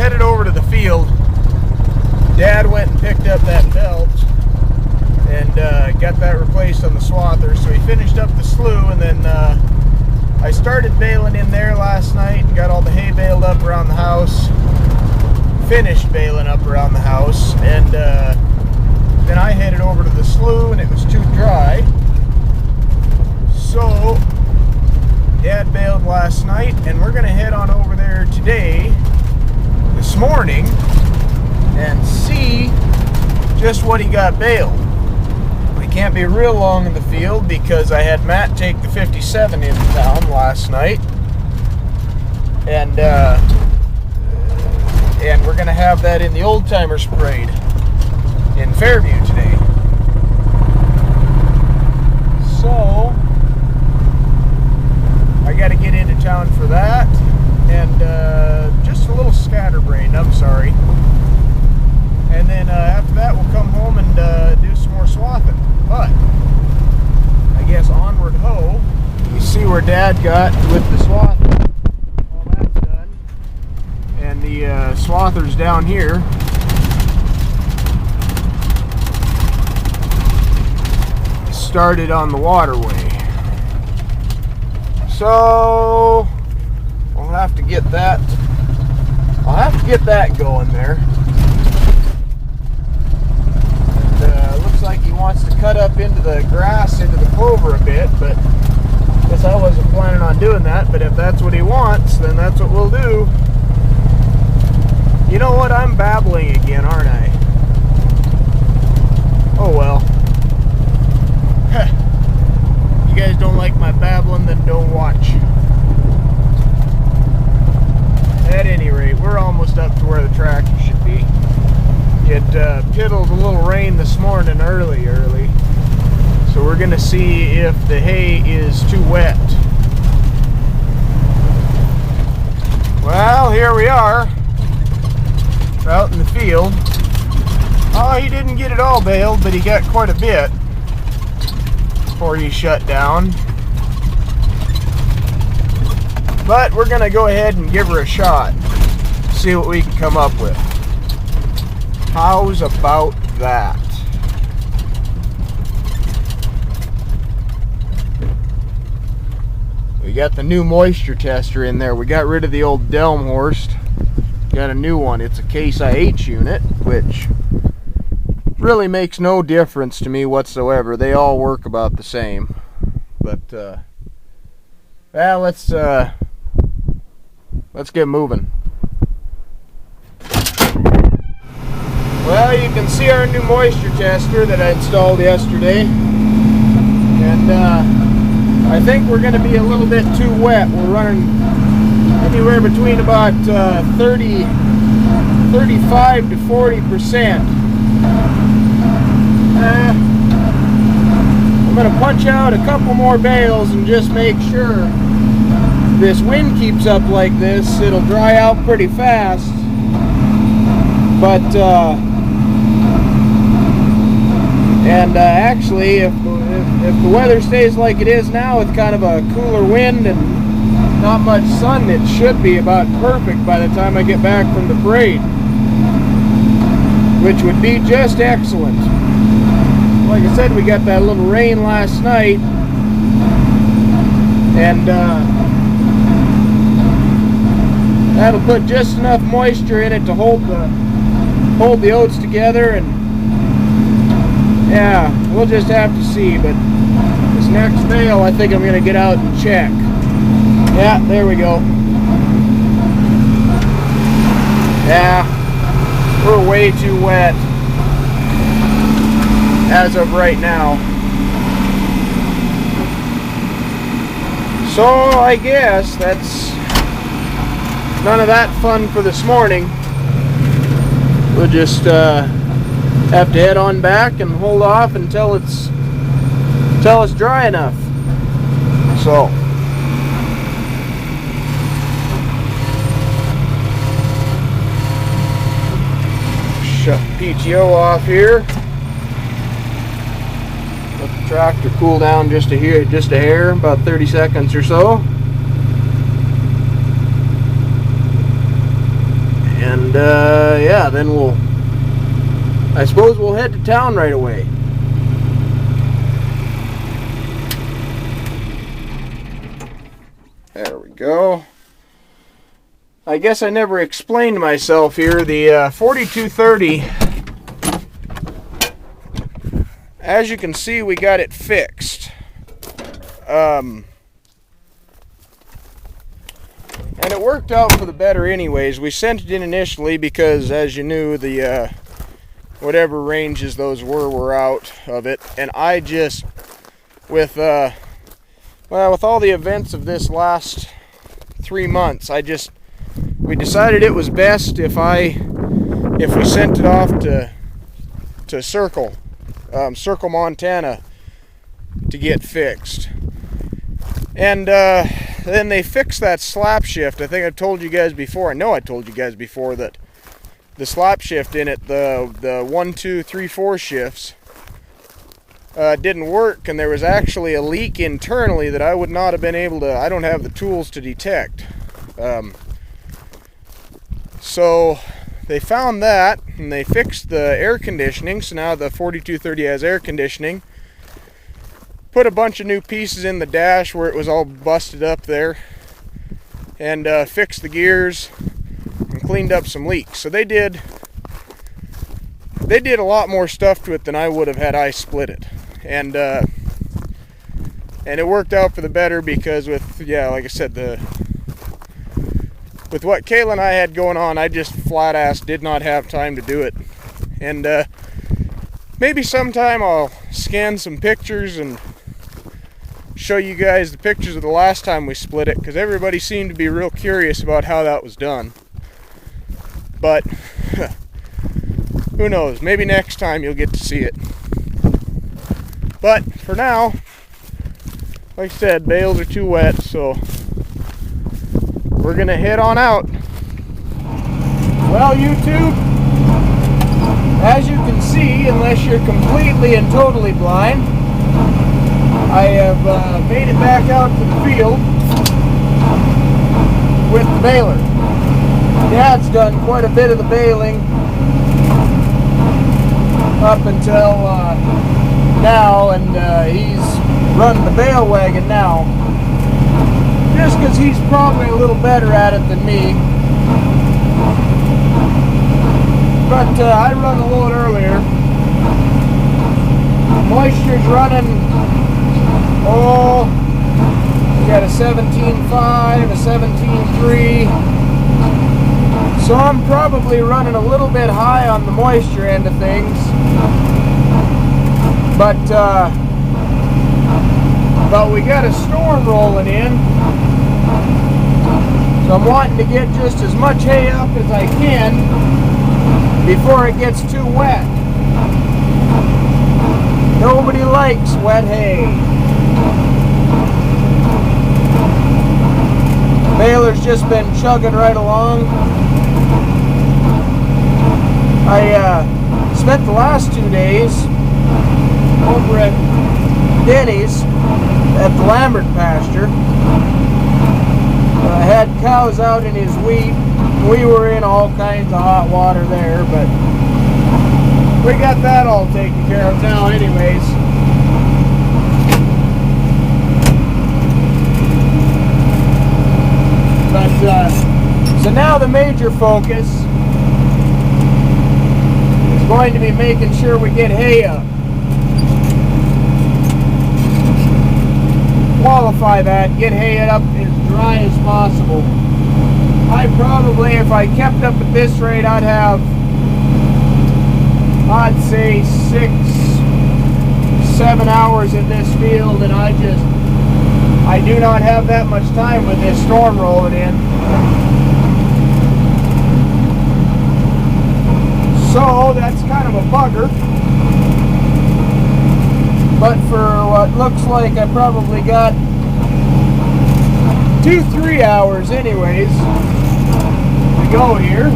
headed over to the field. Dad went and picked up that belt and got that replaced on the swather. So he finished up the slough, and then I started baling in there last night and got all the hay baled up around the house. Finished baling up around the house, and then I headed over to the slough, and it was too dry. So Dad bailed last night, and we're gonna head on over there today, this morning, and see just what he got bailed. We can't be real long in the field because I had Matt take the 57 into town last night, and we're gonna have that in the old timer parade in Fairview today. So I got to get into town for that, and just a little scatterbrained, I'm sorry. And then after that we'll come home and do some more swathing. But I guess onward ho. You see where Dad got with the swathing. All that's done. And the swather's down here. Started on the waterway. So I'll have to get that going there. And looks like he wants to cut up into the grass, into the clover a bit, but I guess I wasn't planning on doing that. But if that's what he wants, then that's what we'll do. You know what? I'm babbling again, aren't I? Oh well. You guys don't like my babbling, then don't watch. At any rate, we're almost up to where the tractor should be. It piddled a little rain this morning early. So we're gonna see if the hay is too wet. Well, here we are. Out in the field. Oh, he didn't get it all baled, but he got quite a bit before he shut down. But we're gonna go ahead and give her a shot, see what we can come up with. How's about that? We got the new moisture tester in there. We got rid of the old Delmhorst. Got a new one. It's a Case IH unit, which really makes no difference to me whatsoever. They all work about the same. But well, let's get moving. Well, you can see our new moisture tester that I installed yesterday, and I think we're going to be a little bit too wet. We're running anywhere between about 35 to 40%. I'm going to punch out a couple more bales and just make sure this wind keeps up like this. It'll dry out pretty fast, but actually if the weather stays like it is now with kind of a cooler wind and not much sun, it should be about perfect by the time I get back from the parade, which would be just excellent. Like I said, we got that little rain last night, and that'll put just enough moisture in it to hold the oats together, and yeah, we'll just have to see. But this next bale, I think I'm going to get out and check. Yeah, there we go. Yeah, we're way too wet as of right now. So I guess that's none of that fun for this morning. We'll just have to head on back and hold off until it's dry enough. So shut the PTO off here. Let the tractor cool down just a hair, about 30 seconds or so. And yeah, then I suppose we'll head to town right away. There we go. I guess I never explained myself here. The 4230, as you can see, we got it fixed. And it worked out for the better anyways. We sent it in initially because, as you knew, the whatever ranges those were out of it. And I just, with all the events of this last 3 months, we decided it was best if we sent it off to Circle, Montana, to get fixed. And then they fixed that slap shift. I think I've told you guys before. I know I told you guys before that the slap shift in it, the 1, 2, 3, 4 shifts, didn't work, and there was actually a leak internally that I would not have been able to. I don't have the tools to detect. So they found that, and they fixed the air conditioning. So now the 4230 has air conditioning. Put a bunch of new pieces in the dash where it was all busted up there, and fixed the gears and cleaned up some leaks. So they did a lot more stuff to it than I would have had I split it, and it worked out for the better because like I said, with what Kayla and I had going on, I just flat ass did not have time to do it. And maybe sometime I'll scan some pictures and show you guys the pictures of the last time we split it, because everybody seemed to be real curious about how that was done. But who knows, maybe next time you'll get to see it. But for now, like I said, bales are too wet, so we're gonna head on out. Well, YouTube, as you can see, unless you're completely and totally blind, I have made it back out to the field with the baler. Dad's done quite a bit of the baling up until now, and he's running the bale wagon now, just because he's probably a little better at it than me. But I run a load earlier. Moisture's running. We got a 17.5, a 17.3. So I'm probably running a little bit high on the moisture end of things. But we got a storm rolling in. So I'm wanting to get just as much hay up as I can before it gets too wet. Nobody likes wet hay. Baler's just been chugging right along. I spent the last 2 days over at Denny's at the Lambert pasture. I had cows out in his wheat. We were in all kinds of hot water there, but we got that all taken care of now anyways. But so now the major focus is going to be making sure we get hay up. Qualify that, get hay up as dry as possible. I probably, if I kept up at this rate, I'd say 6-7 hours in this field, and I do not have that much time with this storm rolling in. So that's kind of a bugger. But for what looks like I probably got 2-3 hours anyways to go here.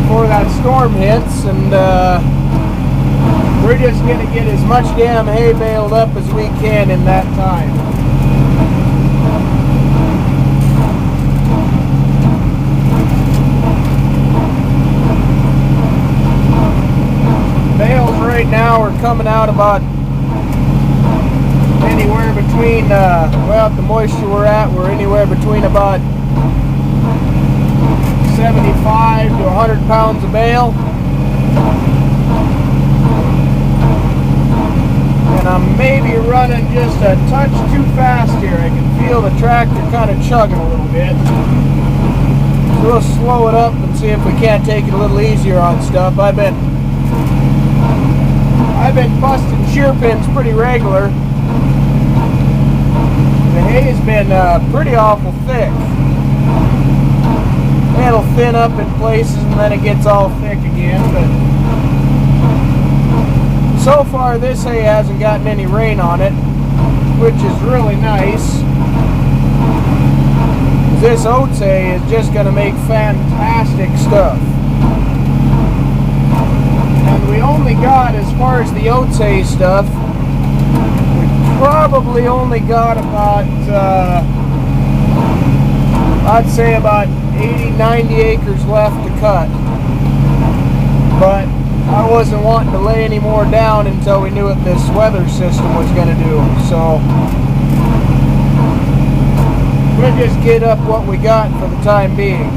Before that storm hits, and we're just going to get as much damn hay baled up as we can in that time. Bales right now are coming out about anywhere between, well, at the moisture we're at, we're anywhere between about 75 to 100 pounds a bale. And I'm maybe running just a touch too fast here. I can feel the tractor kind of chugging a little bit. So we'll slow it up and see if we can't take it a little easier on stuff. I've been busting shear pins pretty regular. The hay's been pretty awful thick. It'll thin up in places and then it gets all thick again, but so far this hay hasn't gotten any rain on it, which is really nice. This oats hay is just going to make fantastic stuff. And we only got, as far as the oats hay stuff, we probably only got about, I'd say about 80-90 acres left to cut. But I wasn't wanting to lay any more down until we knew what this weather system was going to do. So we'll just get up what we got for the time being.